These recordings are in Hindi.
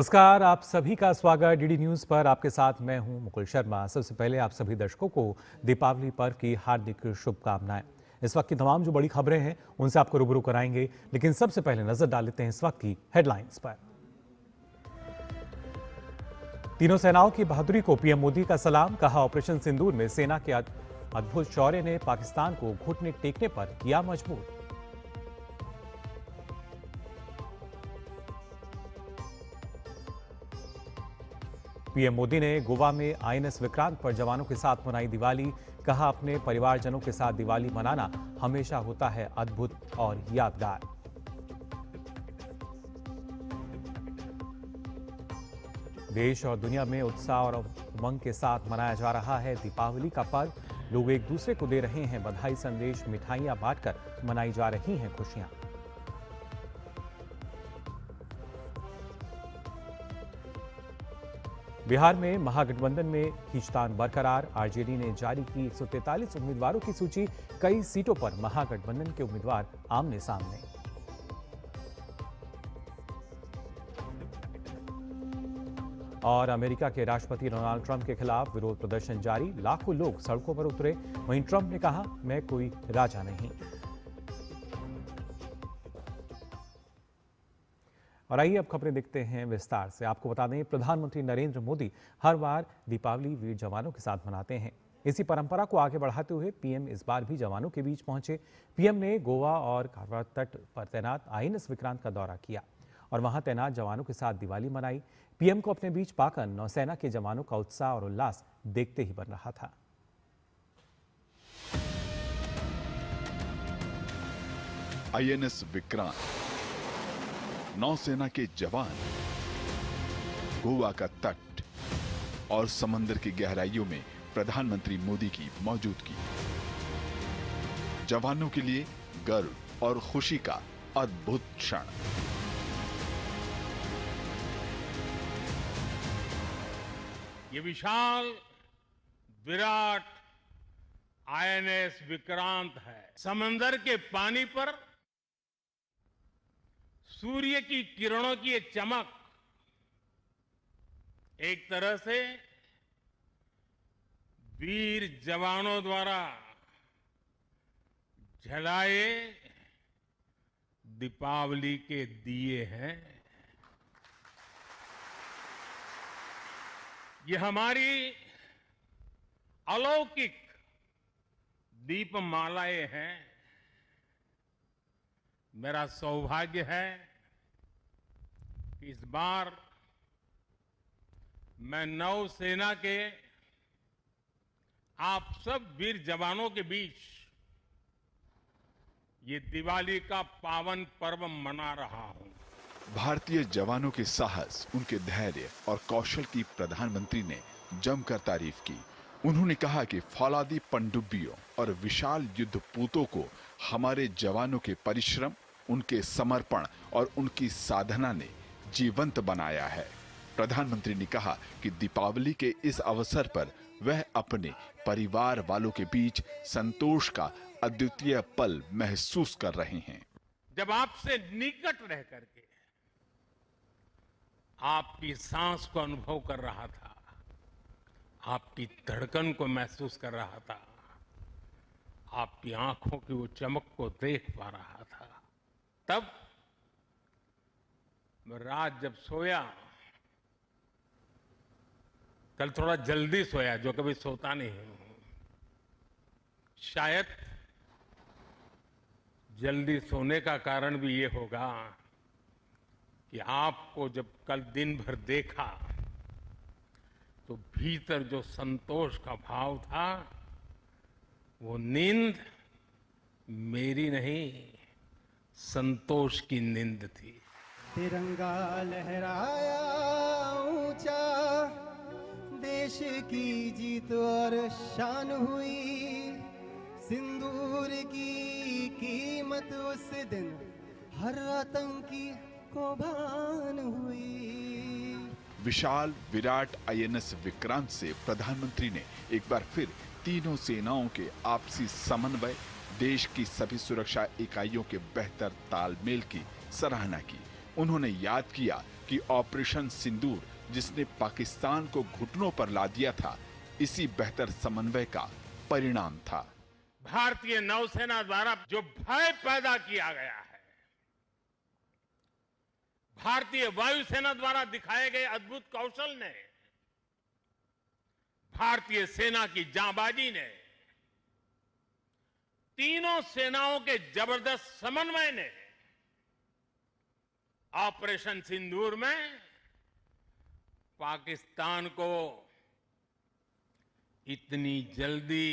नमस्कार, आप सभी का स्वागत डीडी न्यूज पर। आपके साथ मैं हूं मुकुल शर्मा। सबसे पहले आप सभी दर्शकों को दीपावली पर्व की हार्दिक शुभकामनाएं। इस वक्त की तमाम जो बड़ी खबरें हैं उनसे आपको रूबरू कराएंगे, लेकिन सबसे पहले नजर डाल लेते हैं इस वक्त की हेडलाइंस पर। तीनों सेनाओं की बहादुरी को पीएम मोदी का सलाम। कहा, ऑपरेशन सिंदूर में सेना के अद्भुत शौर्य ने पाकिस्तान को घुटने टेकने पर किया मजबूर। पीएम मोदी ने गोवा में आईएनएस विक्रांत पर जवानों के साथ मनाई दिवाली। कहा, अपने परिवारजनों के साथ दिवाली मनाना हमेशा होता है अद्भुत और यादगार। देश और दुनिया में उत्साह और उमंग के साथ मनाया जा रहा है दीपावली का पर्व। लोग एक दूसरे को दे रहे हैं बधाई संदेश, मिठाइयां बांटकर मनाई जा रही हैं खुशियां। बिहार में महागठबंधन में खींचतान बरकरार। आरजेडी ने जारी की 143 उम्मीदवारों की सूची। कई सीटों पर महागठबंधन के उम्मीदवार आमने सामने। और अमेरिका के राष्ट्रपति डोनाल्ड ट्रंप के खिलाफ विरोध प्रदर्शन जारी। लाखों लोग सड़कों पर उतरे। वहीं ट्रंप ने कहा, मैं कोई राजा नहीं। और आइए अब खबरें देखते हैं विस्तार से। आपको बता दें, प्रधानमंत्री नरेंद्र मोदी हर बार दीपावली वीर जवानों के साथ मनाते हैं। इसी परंपरा को आगे बढ़ाते हुए पीएम इस बार भी जवानों के बीच पहुंचे। पीएम ने गोवा और कारवार तट पर तैनात आईएनएस विक्रांत का दौरा किया और वहां तैनात जवानों के साथ दिवाली मनाई। पीएम को अपने बीच पाकर नौसेना के जवानों का उत्साह और उल्लास देखते ही बन रहा था। आईएनएस विक्रांत, नौसेना के जवान, गोवा का तट और समंदर की गहराइयों में प्रधानमंत्री मोदी की मौजूदगी जवानों के लिए गर्व और खुशी का अद्भुत क्षण। ये विशाल विराट आईएनएस विक्रांत है। समंदर के पानी पर सूर्य की किरणों की ये चमक एक तरह से वीर जवानों द्वारा जलाए दीपावली के दिए हैं। ये हमारी अलौकिक दीपमालाएं हैं। मेरा सौभाग्य है कि इस बार मैं नौसेना के आप सब वीर जवानों के बीच ये दिवाली का पावन पर्व मना रहा हूं। भारतीय जवानों के साहस, उनके धैर्य और कौशल की प्रधानमंत्री ने जमकर तारीफ की। उन्होंने कहा कि फौलादी पनडुब्बियों और विशाल युद्धपूतों को हमारे जवानों के परिश्रम, उनके समर्पण और उनकी साधना ने जीवंत बनाया है। प्रधानमंत्री ने कहा कि दीपावली के इस अवसर पर वह अपने परिवार वालों के बीच संतोष का अद्वितीय पल महसूस कर रहे हैं। जब आपसे निकट रह करके आपकी सांस को अनुभव कर रहा था, आपकी धड़कन को महसूस कर रहा था, आपकी आंखों की वो चमक को देख पा रहा था, तब मैं रात जब सोया, कल थोड़ा जल्दी सोया, जो कभी सोता नहीं हूं। शायद जल्दी सोने का कारण भी ये होगा कि आपको जब कल दिन भर देखा तो भीतर जो संतोष का भाव था, वो नींद मेरी नहीं, संतोष की नींद थी। तिरंगा लहराया ऊंचा, देश की जीत और शान हुई। सिंदूर की कीमत उस दिन हर आतंकी को भान हुई। विशाल विराट आईएनएस विक्रांत से प्रधानमंत्री ने एक बार फिर तीनों सेनाओं के आपसी समन्वय, देश की सभी सुरक्षा इकाइयों के बेहतर तालमेल की सराहना की। उन्होंने याद किया कि ऑपरेशन सिंदूर जिसने पाकिस्तान को घुटनों पर ला दिया था, इसी बेहतर समन्वय का परिणाम था। भारतीय नौसेना द्वारा जो भय पैदा किया गया है, भारतीय वायुसेना द्वारा दिखाए गए अद्भुत कौशल ने, भारतीय सेना की जांबाजी ने, तीनों सेनाओं के जबरदस्त समन्वय ने ऑपरेशन सिंदूर में पाकिस्तान को इतनी जल्दी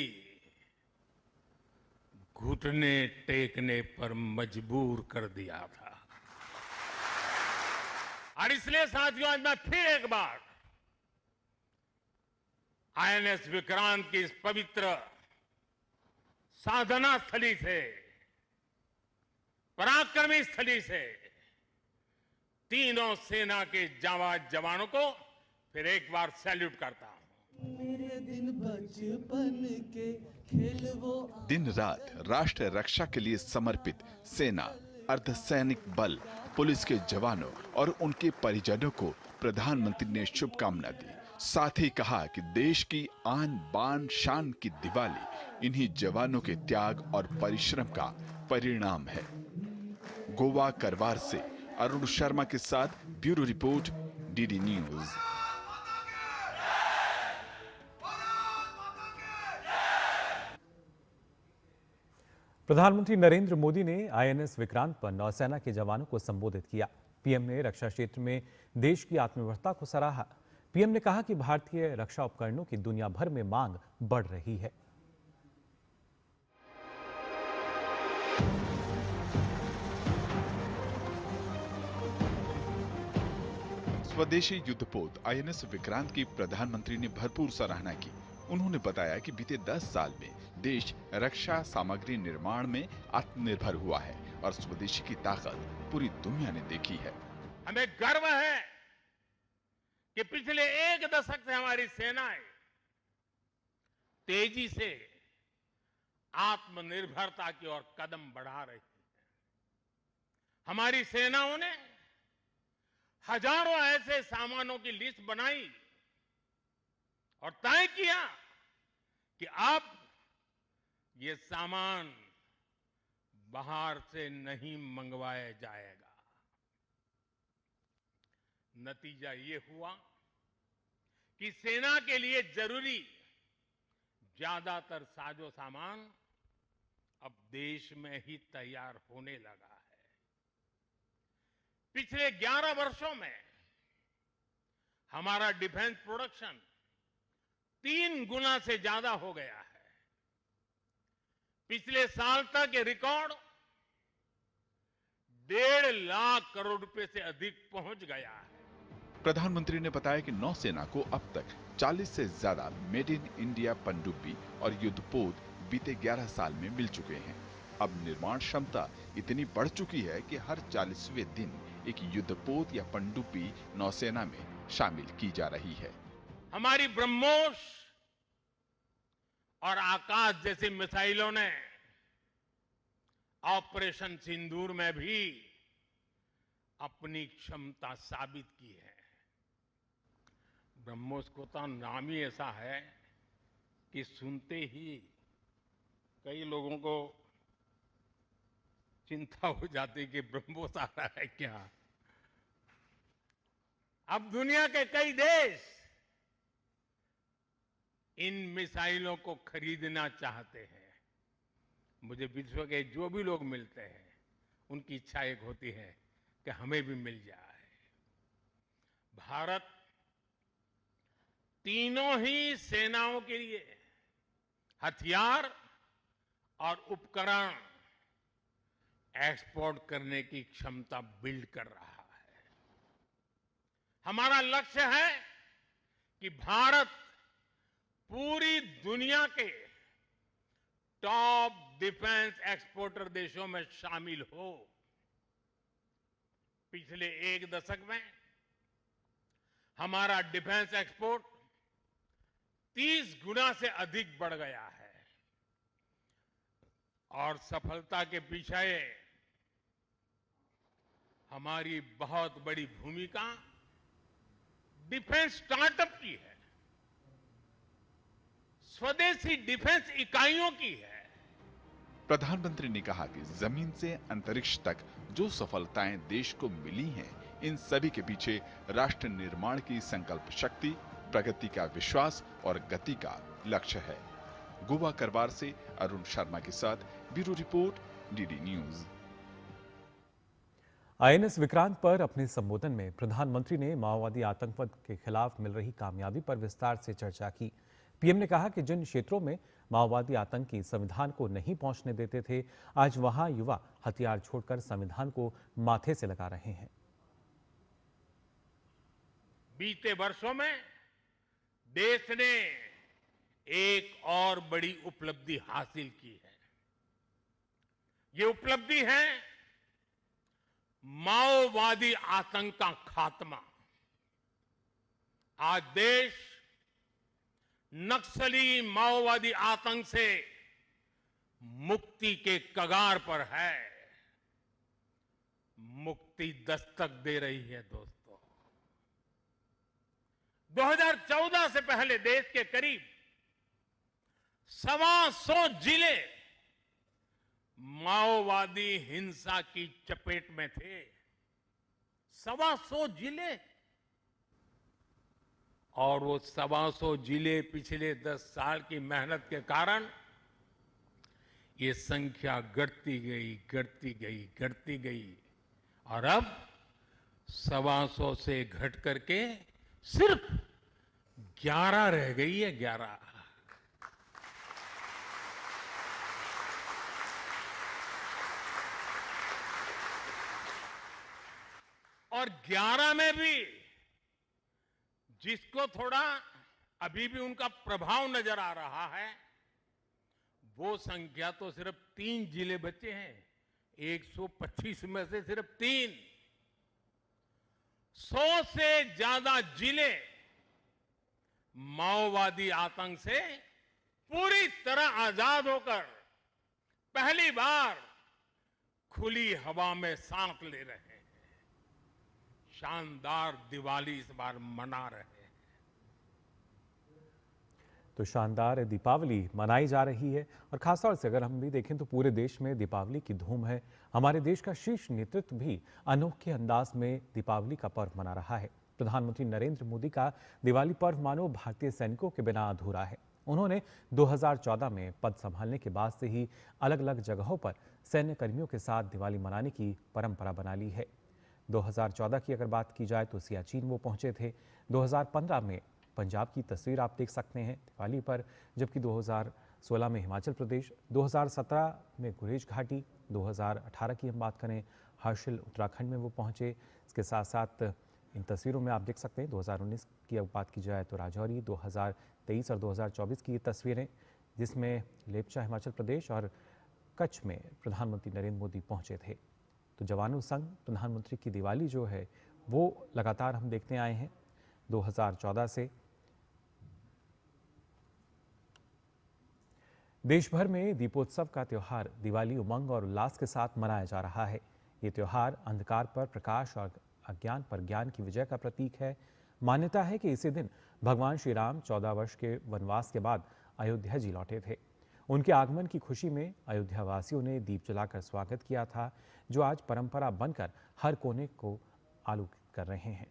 घुटने टेकने पर मजबूर कर दिया था। और इसलिए साथियों, आज मैं फिर एक बार आईएनएस विक्रांत की इस पवित्र साधना स्थली से, पराक्रमी स्थली से तीनों सेना के जांबाज जवानों को फिर एक बार सैल्यूट करता हूं। मेरे दिन बचपन के खेल वो दिन रात राष्ट्र रक्षा के लिए समर्पित सेना, अर्धसैनिक बल, पुलिस के जवानों और उनके परिजनों को प्रधानमंत्री ने शुभकामना दी। साथ ही कहा कि देश की आन बान शान की दिवाली इन्हीं जवानों के त्याग और परिश्रम का परिणाम है। गोवा करवार से अरुण शर्मा के साथ ब्यूरो रिपोर्ट, डीडी न्यूज। प्रधानमंत्री नरेंद्र मोदी ने आईएनएस विक्रांत पर नौसेना के जवानों को संबोधित किया। पीएम ने रक्षा क्षेत्र में देश की आत्मनिर्भरता को सराहा। पीएम ने कहा कि भारतीय रक्षा उपकरणों की दुनिया भर में मांग बढ़ रही है। स्वदेशी युद्धपोत आईएनएस विक्रांत की प्रधानमंत्री ने भरपूर सराहना की। उन्होंने बताया कि बीते 10 साल में देश रक्षा सामग्री निर्माण में आत्मनिर्भर हुआ है और स्वदेशी की ताकत पूरी दुनिया ने देखी है। हमें गर्व है कि पिछले एक दशक से हमारी सेनाएं तेजी से आत्मनिर्भरता की ओर कदम बढ़ा रही है। हमारी सेनाओं ने हजारों ऐसे सामानों की लिस्ट बनाई और तय किया कि अब ये सामान बाहर से नहीं मंगवाया जाएगा। नतीजा ये हुआ कि सेना के लिए जरूरी ज्यादातर साजो सामान अब देश में ही तैयार होने लगा है। पिछले 11 वर्षों में हमारा डिफेंस प्रोडक्शन 3 गुना से ज्यादा हो गया है। पिछले साल तक ये रिकॉर्ड 1.5 लाख करोड़ रुपए से अधिक पहुंच गया है। प्रधानमंत्री ने बताया कि नौसेना को अब तक 40 से ज्यादा मेड इन इंडिया पनडुब्बी और युद्धपोत बीते 11 साल में मिल चुके हैं। अब निर्माण क्षमता इतनी बढ़ चुकी है कि हर 40वें दिन एक युद्धपोत या पनडुब्बी नौसेना में शामिल की जा रही है। हमारी ब्रह्मोस और आकाश जैसी मिसाइलों ने ऑपरेशन सिंदूर में भी अपनी क्षमता साबित की है। ब्रह्मोस को तो नाम ही ऐसा है कि सुनते ही कई लोगों को चिंता हो जाती कि ब्रह्मोस आ रहा है क्या। अब दुनिया के कई देश इन मिसाइलों को खरीदना चाहते हैं। मुझे विश्व के जो भी लोग मिलते हैं उनकी इच्छा एक होती है कि हमें भी मिल जाए। भारत तीनों ही सेनाओं के लिए हथियार और उपकरण एक्सपोर्ट करने की क्षमता बिल्ड कर रहा है। हमारा लक्ष्य है कि भारत पूरी दुनिया के टॉप डिफेंस एक्सपोर्टर देशों में शामिल हो। पिछले 1 दशक में हमारा डिफेंस एक्सपोर्ट 30 गुना से अधिक बढ़ गया है और सफलता के पीछे हमारी बहुत बड़ी भूमिका डिफेंस स्टार्टअप की है, स्वदेशी डिफेंस इकाइयों की है। प्रधानमंत्री ने कहा कि जमीन से अंतरिक्ष तक जो सफलताएं देश को मिली हैं, इन सभी के पीछे राष्ट्र निर्माण की संकल्प शक्ति, प्रगति का विश्वास और गति का लक्ष्य है। गोवा करवार से अरुण शर्मा के साथ bureau report, DD news. INS Vikrant पर अपने संबोधन में प्रधानमंत्री ने माओवादी आतंकवाद के खिलाफ मिल रही कामयाबी पर विस्तार से चर्चा की। पीएम ने कहा कि जिन क्षेत्रों में माओवादी आतंकी संविधान को नहीं पहुंचने देते थे, आज वहां युवा हथियार छोड़कर संविधान को माथे से लगा रहे हैं। बीते वर्षों में देश ने एक और बड़ी उपलब्धि हासिल की है। ये उपलब्धि है माओवादी आतंक का खात्मा। आज देश नक्सली माओवादी आतंक से मुक्ति के कगार पर है। मुक्ति दस्तक दे रही है दोस्तों। 2014 से पहले देश के करीब 125 जिले माओवादी हिंसा की चपेट में थे। 125 जिले, और वो 125 जिले पिछले 10 साल की मेहनत के कारण ये संख्या घटती गई और अब 125 से घट करके सिर्फ 11 रह गई है। 11 और 11 में भी जिसको थोड़ा अभी भी उनका प्रभाव नजर आ रहा है, वो संख्या तो सिर्फ 3 जिले बचे हैं। 125 में से सिर्फ 3। 100 से ज्यादा जिले माओवादी आतंक से पूरी तरह आजाद होकर पहली बार खुली हवा में सांस ले रहे हैं। शानदार दिवाली इस बार मना रहे हैं। तो शानदार दीपावली मनाई जा रही है और खासतौर से अगर हम भी देखें तो पूरे देश में दीपावली की धूम है। हमारे देश का शीर्ष नेतृत्व भी अनोखे अंदाज में दीपावली का पर्व मना रहा है। प्रधानमंत्री नरेंद्र मोदी का दिवाली पर्व मानो भारतीय सैनिकों के बिना अधूरा है। उन्होंने 2014 में पद संभालने के बाद से ही अलग अलग जगहों पर सैन्य कर्मियों के साथ दिवाली मनाने की परंपरा बना ली है। 2014 की अगर बात की जाए तो सियाचिन वो पहुंचे थे। 2015 में पंजाब की तस्वीर आप देख सकते हैं दिवाली पर, जबकि 2016 में हिमाचल प्रदेश, 2017 में गुरेज घाटी, 2018 की हम बात करें हर्षिल उत्तराखंड में वो पहुंचे। इसके साथ साथ इन तस्वीरों में आप देख सकते हैं 2019 की अगर बात की जाए तो राजौरी, 2023 और 2024 की ये तस्वीरें जिसमें लेपचा हिमाचल प्रदेश और कच्छ में प्रधानमंत्री नरेंद्र मोदी पहुंचे थे। तो जवानों संग प्रधानमंत्री की दिवाली जो है वो लगातार हम देखते आए हैं 2014 से। देश भर में दीपोत्सव का त्योहार दिवाली उमंग और उल्लास के साथ मनाया जा रहा है। ये त्योहार अंधकार पर प्रकाश और अज्ञान पर ज्ञान की विजय का प्रतीक है। मान्यता है कि इसी दिन भगवान श्री राम 14 वर्ष के वनवास के बाद अयोध्या जी लौटे थे। उनके आगमन की खुशी में अयोध्या वासियों ने दीप जलाकर स्वागत किया था, जो आज परंपरा बनकर हर कोने को आलोकित कर रहे हैं।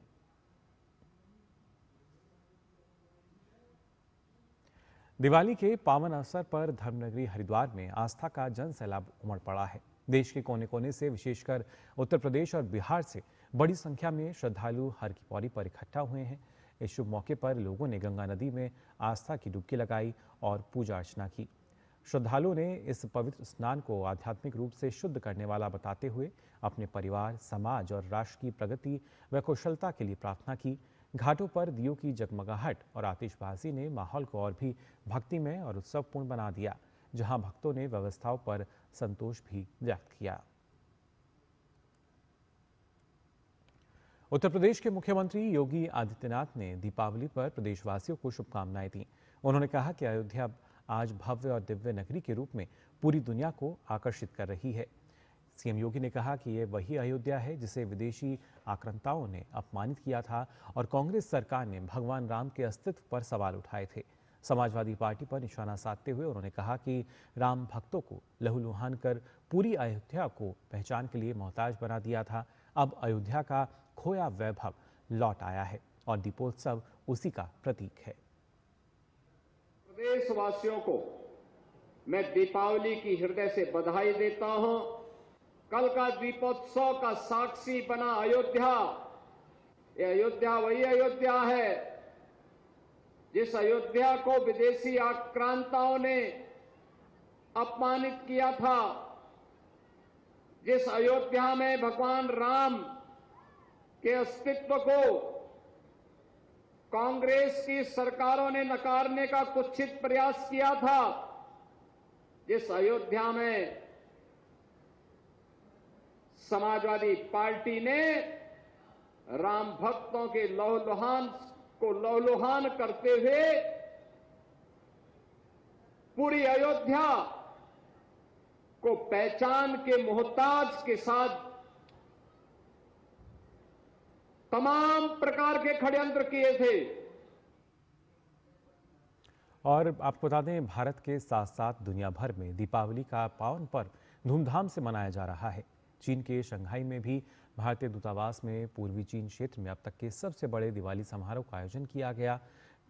दिवाली के पावन अवसर पर धर्मनगरी हरिद्वार में आस्था का जन सैलाब उमड़ पड़ा है। देश के कोने कोने से, विशेषकर उत्तर प्रदेश और बिहार से बड़ी संख्या में श्रद्धालु हर की पौड़ी पर इकट्ठा हुए हैं। इस शुभ मौके पर लोगों ने गंगा नदी में आस्था की डुबकी लगाई और पूजा अर्चना की। श्रद्धालुओं ने इस पवित्र स्नान को आध्यात्मिक रूप से शुद्ध करने वाला बताते हुए अपने परिवार, समाज और राष्ट्र की प्रगति व कुशलता के लिए प्रार्थना की। घाटों पर दियों की जगमगाहट और आतिशबाजी ने माहौल को और भी भक्तिमय और उत्सवपूर्ण बना दिया, जहां भक्तों ने व्यवस्थाओं पर संतोष भी व्यक्त किया। उत्तर प्रदेश के मुख्यमंत्री योगी आदित्यनाथ ने दीपावली पर प्रदेशवासियों को शुभकामनाएं दी। उन्होंने कहा कि अयोध्या आज भव्य और दिव्य नगरी के रूप में पूरी दुनिया को आकर्षित कर रही है। सीएम योगी ने कहा कि यह वही अयोध्या है जिसे विदेशी आक्रांताओं ने अपमानित किया था और कांग्रेस सरकार ने भगवान राम के अस्तित्व पर सवाल उठाए थे। समाजवादी पार्टी पर निशाना साधते हुए उन्होंने कहा कि राम भक्तों को लहूलुहान कर पूरी अयोध्या को पहचान के लिए मोहताज बना दिया था। अब अयोध्या का खोया वैभव लौट आया है और दीपोत्सव उसी का प्रतीक है। प्रदेशवासियों को मैं दीपावली की हृदय से बधाई देता हूं। कल का दीपोत्सव का साक्षी बना अयोध्या, ये अयोध्या वही अयोध्या है जिस अयोध्या को विदेशी आक्रांताओं ने अपमानित किया था, जिस अयोध्या में भगवान राम के अस्तित्व को कांग्रेस की सरकारों ने नकारने का कुत्सित प्रयास किया था, जिस अयोध्या में समाजवादी पार्टी ने राम भक्तों के लहूलुहान करते हुए पूरी अयोध्या को पहचान के मोहताज के साथ तमाम प्रकार के षड्यंत्र किए थे। और आपको बता दें, भारत के साथ साथ दुनिया भर में दीपावली का पावन पर्व धूमधाम से मनाया जा रहा है। चीन के शंघाई में भी भारतीय दूतावास में पूर्वी चीन क्षेत्र में अब तक के सबसे बड़े दिवाली समारोह का आयोजन किया गया।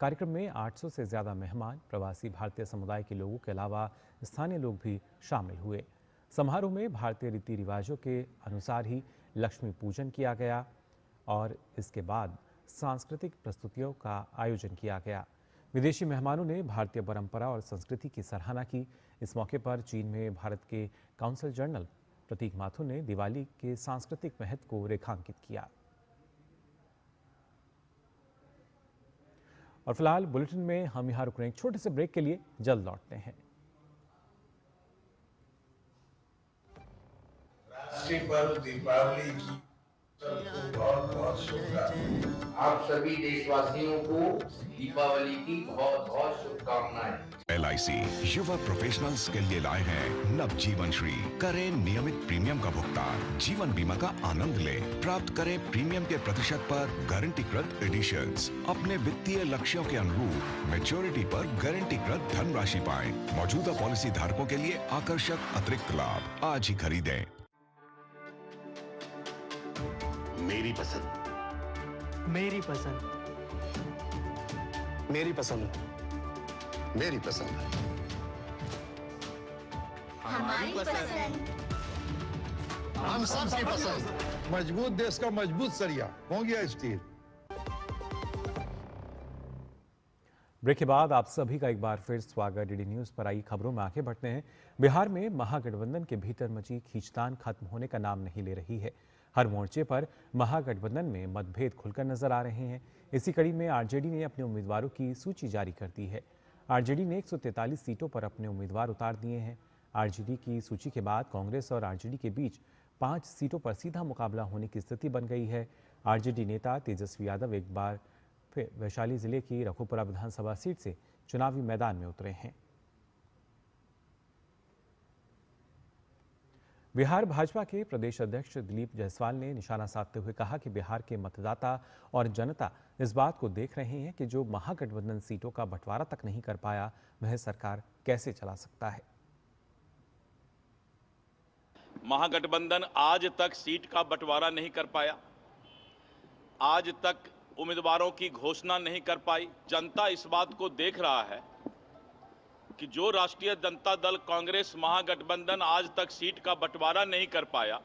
कार्यक्रम में 800 से ज़्यादा मेहमान, प्रवासी भारतीय समुदाय के लोगों के अलावा स्थानीय लोग भी शामिल हुए। समारोह में भारतीय रीति रिवाजों के अनुसार ही लक्ष्मी पूजन किया गया और इसके बाद सांस्कृतिक प्रस्तुतियों का आयोजन किया गया। विदेशी मेहमानों ने भारतीय परंपरा और संस्कृति की सराहना की। इस मौके पर चीन में भारत के काउंसल जनरल प्रतीक माथुर ने दिवाली के सांस्कृतिक महत्व को रेखांकित किया। और फिलहाल बुलेटिन में हम यहां रुक रहे हैं एक छोटे से ब्रेक के लिए, जल्द लौटते हैं। राष्ट्रीय पर्व दीपावली की बहुत बहुत शुभकामनाएं। आप सभी देशवासियों को दीपावली की बहुत बहुत शुभकामनाएं। LIC युवा प्रोफेशनल्स के लिए लाए हैं नव जीवन श्री। करें नियमित प्रीमियम का भुगतान, जीवन बीमा का आनंद लें, प्राप्त करें प्रीमियम के प्रतिशत पर गारंटीकृत एडिशंस। अपने वित्तीय लक्ष्यों के अनुरूप मैच्योरिटी पर गारंटीकृत धनराशि पाएं। मौजूदा पॉलिसी धारकों के लिए आकर्षक अतिरिक्त लाभ। आज ही खरीदें। मेरी पसंद, मेरी पसंद, मेरी पसंद, मेरी पसंद, हमारी पसंद, हम सबकी पसंद। मजबूत देश का मजबूत सरिया हो गया स्टील। ब्रेक के बाद आप सभी का एक बार फिर स्वागत। डीडी न्यूज पर आई खबरों में आगे बढ़ते हैं। बिहार में महागठबंधन के भीतर मची खींचतान खत्म होने का नाम नहीं ले रही है। हर मोर्चे पर महागठबंधन में मतभेद खुलकर नजर आ रहे हैं। इसी कड़ी में आरजेडी ने अपने उम्मीदवारों की सूची जारी कर दी है। आरजेडी ने 143 सीटों पर अपने उम्मीदवार उतार दिए हैं। आरजेडी की सूची के बाद कांग्रेस और आरजेडी के बीच 5 सीटों पर सीधा मुकाबला होने की स्थिति बन गई है। आरजेडी नेता तेजस्वी यादव एक बार फिर वैशाली जिले की रघुपुरा विधानसभा सीट से चुनावी मैदान में उतरे हैं। बिहार भाजपा के प्रदेश अध्यक्ष दिलीप जायसवाल ने निशाना साधते हुए कहा कि बिहार के मतदाता और जनता इस बात को देख रहे हैं कि जो महागठबंधन सीटों का बंटवारा तक नहीं कर पाया, वह सरकार कैसे चला सकता है। महागठबंधन आज तक सीट का बंटवारा नहीं कर पाया, आज तक उम्मीदवारों की घोषणा नहीं कर पाई। जनता इस बात को देख रहा है कि जो राष्ट्रीय जनता दल कांग्रेस महागठबंधन आज तक सीट का बंटवारा नहीं कर पाया,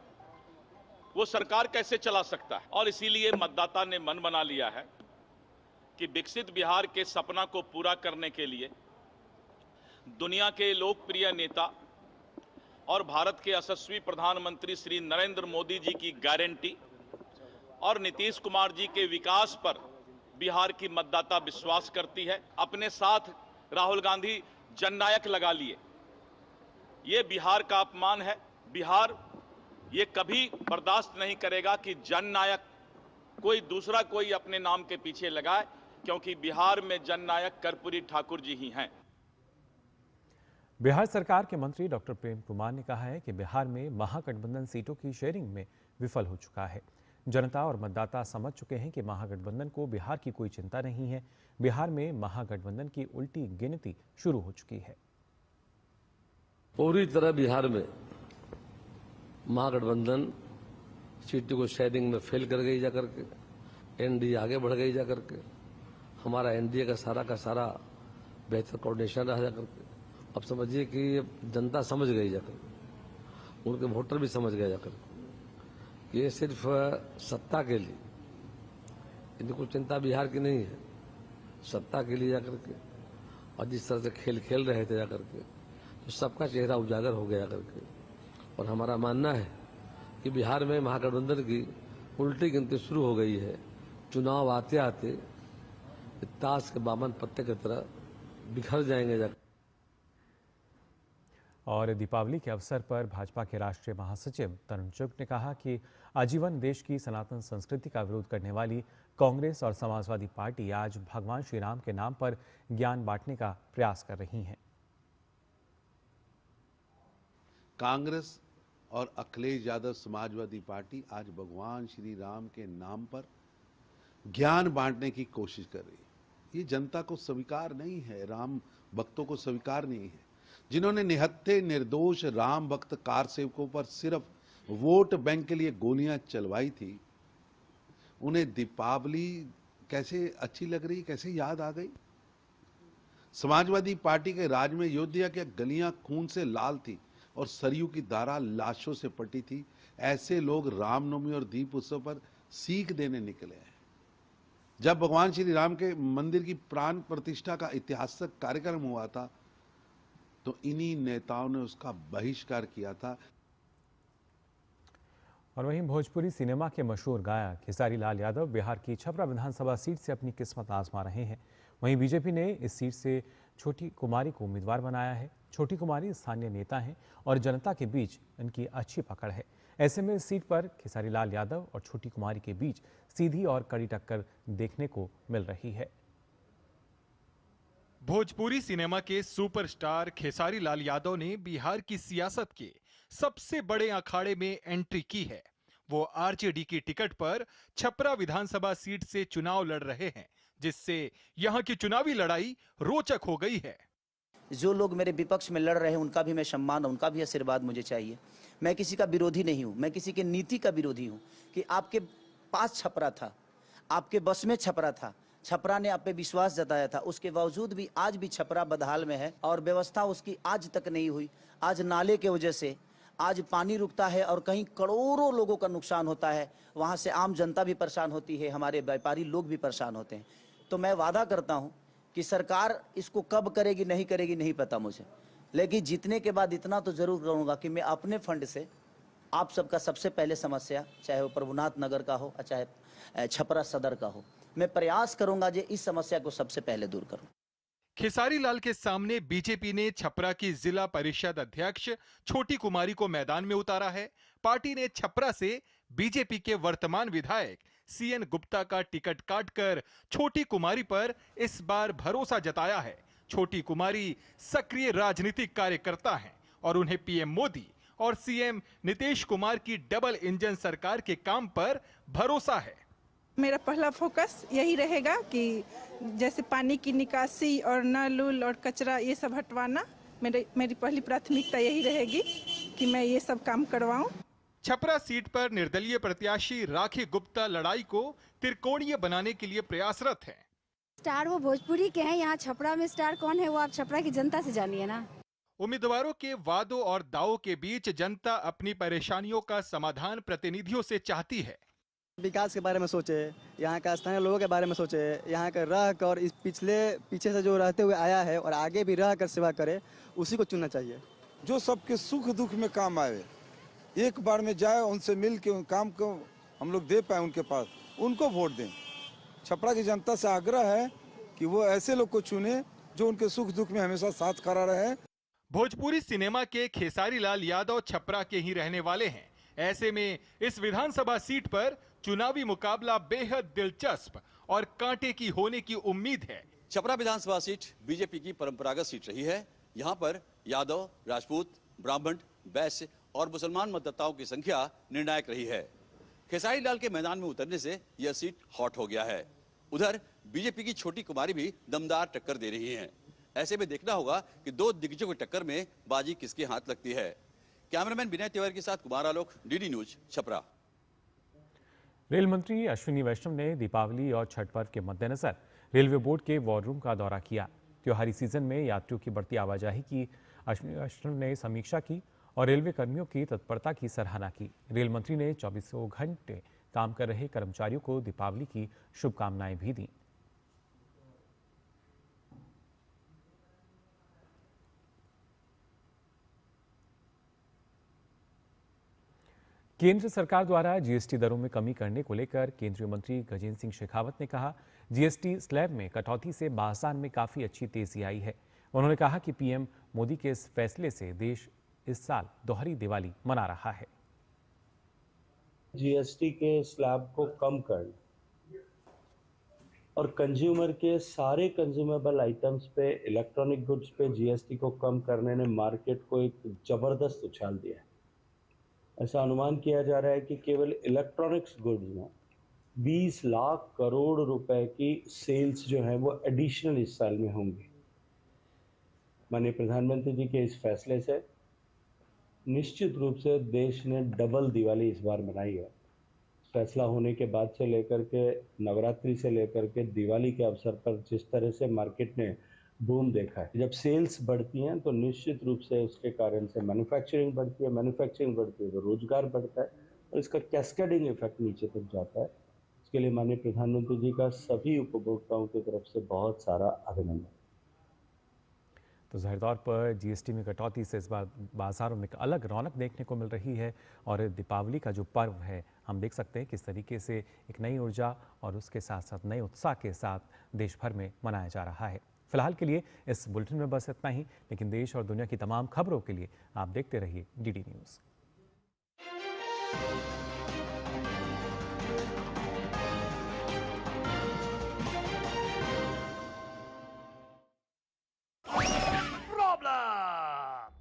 वो सरकार कैसे चला सकता है। और इसीलिए मतदाता ने मन बना लिया है कि विकसित बिहार के सपना को पूरा करने के लिए दुनिया के लोकप्रिय नेता और भारत के यशस्वी प्रधानमंत्री श्री नरेंद्र मोदी जी की गारंटी और नीतीश कुमार जी के विकास पर बिहार की मतदाता विश्वास करती है। अपने साथ राहुल गांधी जननायक लगा लिए, ये बिहार का अपमान है। बिहार ये कभी बर्दाश्त नहीं करेगा कि जननायक कोई अपने नाम के पीछे लगाए, क्योंकि बिहार में जननायक कर्पूरी ठाकुर जी ही हैं। बिहार सरकार के मंत्री डॉक्टर प्रेम कुमार ने कहा है कि बिहार में महागठबंधन सीटों की शेयरिंग में विफल हो चुका है। जनता और मतदाता समझ चुके हैं कि महागठबंधन को बिहार की कोई चिंता नहीं है। बिहार में महागठबंधन की उल्टी गिनती शुरू हो चुकी है। पूरी तरह बिहार में महागठबंधन सीटों को शेयरिंग में फेल कर गई जाकर के, एनडीए आगे बढ़ गई जाकर के, हमारा एनडीए का सारा बेहतर कोऑर्डिनेशन रहा जाकर के। अब समझिए कि जनता समझ गई जाकर, उनके वोटर भी समझ गए जाकर, ये सिर्फ सत्ता के लिए, इनको चिंता बिहार की नहीं है, सत्ता के लिए जाकर के। और जिस तरह से खेल रहे थे जाकर के, तो सबका चेहरा उजागर हो गया करके। और हमारा मानना है कि बिहार में महागठबंधन की उल्टी गिनती शुरू हो गई है। चुनाव आते आते ताश के बामन पत्ते की तरह बिखर जाएंगे जाकर। और दीपावली के अवसर पर भाजपा के राष्ट्रीय महासचिव तरुण चुग ने कहा कि आजीवन देश की सनातन संस्कृति का विरोध करने वाली कांग्रेस और समाजवादी पार्टी आज भगवान श्री राम के नाम पर ज्ञान बांटने का प्रयास कर रही हैं। कांग्रेस और अखिलेश यादव समाजवादी पार्टी आज भगवान श्री राम के नाम पर ज्ञान बांटने की कोशिश कर रही है। ये जनता को स्वीकार नहीं है, राम भक्तों को स्वीकार नहीं है। जिन्होंने निहत्थे निर्दोष राम भक्त कार सेवकों पर सिर्फ वोट बैंक के लिए गोलियां चलवाई थी, उन्हें दीपावली कैसे अच्छी लग रही, कैसे याद आ गई। समाजवादी पार्टी के राज में अयोध्या की गलियां खून से लाल थी और सरयू की धारा लाशों से पटी थी। ऐसे लोग रामनवमी और दीप उत्सव पर सीख देने निकले हैं। जब भगवान श्री राम के मंदिर की प्राण प्रतिष्ठा का ऐतिहासिक कार्यक्रम हुआ था, तो इन्हीं नेताओं ने उसका बहिष्कार किया था। और वहीं भोजपुरी सिनेमा के मशहूर गायक खेसारी लाल यादव बिहार की छपरा विधानसभा सीट से अपनी किस्मत आजमा रहे हैं। वहीं बीजेपी ने इस सीट से छोटी कुमारी को उम्मीदवार बनाया है। छोटी कुमारी स्थानीय नेता हैं और जनता के बीच इनकी अच्छी पकड़ है। ऐसे में इस सीट पर खेसारी लाल यादव और छोटी कुमारी के बीच सीधी और कड़ी टक्कर देखने को मिल रही है। भोजपुरी सिनेमा के सुपरस्टार खेसारी लाल यादव ने बिहार की सियासत के सबसे बड़े अखाड़े में एंट्री की है। वो आरजेडी की टिकट पर छपरा विधानसभा सीट से चुनाव लड़ रहे हैं, जिससे यहां की चुनावी लड़ाई रोचक हो गई है। जो लोग मेरे विपक्ष में लड़ रहे हैं उनका भी मैं सम्मान, उनका भी आशीर्वाद मुझे चाहिए। मैं किसी का विरोधी नहीं हूं, मैं किसी के नीति का विरोधी हूं कि आपके पास छपरा था, आपके बस में छपरा था, छपरा ने आप पे विश्वास जताया था, उसके बावजूद भी आज भी छपरा बदहाल में है और व्यवस्था उसकी आज तक नहीं हुई। आज नाले के वजह से आज पानी रुकता है और कहीं करोड़ों लोगों का नुकसान होता है। वहाँ से आम जनता भी परेशान होती है, हमारे व्यापारी लोग भी परेशान होते हैं। तो मैं वादा करता हूँ कि सरकार इसको कब करेगी नहीं करेगी नहीं पता मुझे, लेकिन जीतने के बाद इतना तो जरूर करूँगा कि मैं अपने फंड से आप सबका सबसे पहले समस्या, चाहे वो प्रभुनाथ नगर का हो चाहे छपरा सदर का हो, मैं प्रयास करूंगा जो इस समस्या को सबसे पहले दूर करूं। खेसारी लाल के सामने बीजेपी ने छपरा की जिला परिषद अध्यक्ष छोटी कुमारी को मैदान में उतारा है। पार्टी ने छपरा से बीजेपी के वर्तमान विधायक सीएन गुप्ता का टिकट काटकर छोटी कुमारी पर इस बार भरोसा जताया है। छोटी कुमारी सक्रिय राजनीतिक कार्यकर्ता हैं और उन्हें पीएम मोदी और सीएम नीतीश कुमार की डबल इंजन सरकार के काम पर भरोसा है। मेरा पहला फोकस यही रहेगा कि जैसे पानी की निकासी और नल उल और कचरा ये सब हटवाना, मेरी पहली प्राथमिकता यही रहेगी कि मैं ये सब काम करवाऊं। छपरा सीट पर निर्दलीय प्रत्याशी राखी गुप्ता लड़ाई को त्रिकोणीय बनाने के लिए प्रयासरत हैं। स्टार वो भोजपुरी के हैं, यहाँ छपरा में स्टार कौन है वो आप छपरा की जनता से जानिए ना। उम्मीदवारों के वादों और दावों के बीच जनता अपनी परेशानियों का समाधान प्रतिनिधियों से चाहती है। विकास के बारे में सोचे, यहाँ का स्थानीय लोगों के बारे में सोचे, यहाँ का रह कर इस पीछे से जो रहते हुए आया है और आगे भी रह कर सेवा करे, उसी को चुनना चाहिए। जो सबके सुख दुख में काम आए, एक बार में जाए, उनसे मिल के उन काम को हम लोग दे पाए उनके पास, उनको वोट दें। छपरा की जनता से आग्रह है कि वो ऐसे लोग को चुने जो उनके सुख दुख में हमेशा साथ खड़ा रहे। भोजपुरी सिनेमा के खेसारी लाल यादव छपरा के ही रहने वाले हैं। ऐसे में इस विधानसभा सीट पर चुनावी मुकाबला बेहद दिलचस्प और कांटे की होने की उम्मीद है। छपरा विधानसभा सीट बीजेपी की परंपरागत सीट रही है। यहाँ पर यादव, राजपूत, ब्राह्मण, वैश्य और मुसलमान मतदाताओं की संख्या निर्णायक रही है। खेसारी लाल के मैदान में उतरने से यह सीट हॉट हो गया है। उधर बीजेपी की छोटी कुमारी भी दमदार टक्कर दे रही हैं। ऐसे में देखना होगा कि दो दिग्गजों की टक्कर में बाजी किसके हाथ लगती है। कैमरामैन विनय तिवारी के साथ Kumar Alok, DD news, Chhapra. Rail मंत्री अश्विनी वैष्णव ने दीपावली और छठ पर्व के मद्देनजर रेलवे बोर्ड के वॉर रूम का दौरा किया। त्योहारी सीजन में यात्रियों की बढ़ती आवाजाही की अश्विनी वैष्णव ने समीक्षा की और रेलवे कर्मियों की तत्परता की सराहना की। रेल मंत्री ने 24 घंटे काम कर रहे कर्मचारियों को दीपावली की शुभकामनाएं भी दी। केंद्र सरकार द्वारा जीएसटी दरों में कमी करने को लेकर केंद्रीय मंत्री गजेंद्र सिंह शेखावत ने कहा, जीएसटी स्लैब में कटौती से बाजार में काफी अच्छी तेजी आई है। उन्होंने कहा कि पीएम मोदी के इस फैसले से देश इस साल दोहरी दिवाली मना रहा है। जीएसटी के स्लैब को कम करना और कंज्यूमर के सारे कंज्यूमेबल आइटम्स पे, इलेक्ट्रॉनिक गुड्स पे जीएसटी को कम करने ने मार्केट को एक जबरदस्त उछाल दिया है। ऐसा अनुमान किया जा रहा है कि केवल इलेक्ट्रॉनिक्स गुड्स में 20 लाख करोड़ रुपए की सेल्स जो है वो एडिशनल इस साल में होंगी। माननीय प्रधानमंत्री जी के इस फैसले से निश्चित रूप से देश ने डबल दिवाली इस बार मनाई है। फैसला होने के बाद से लेकर के नवरात्रि से लेकर के दिवाली के अवसर पर जिस तरह से मार्केट ने बूम देखा है, जब सेल्स बढ़ती हैं तो निश्चित रूप से उसके कारण से मैन्युफैक्चरिंग बढ़ती है, मैन्युफैक्चरिंग बढ़ती है तो रोजगार बढ़ता है और इसका कैस्केडिंग इफेक्ट नीचे तक जाता है। इसके लिए माननीय प्रधानमंत्री जी का सभी उपभोक्ताओं की तरफ से बहुत सारा अभिनंदन। तो जाहिर तौर पर जीएसटी में कटौती से इस बार बाजारों में एक अलग रौनक देखने को मिल रही है और दीपावली का जो पर्व है हम देख सकते हैं किस तरीके से एक नई ऊर्जा और उसके साथ साथ नए उत्साह के साथ देश भर में मनाया जा रहा है। फिलहाल के लिए इस बुलेटिन में बस इतना ही, लेकिन देश और दुनिया की तमाम खबरों के लिए आप देखते रहिए डीडी न्यूज़।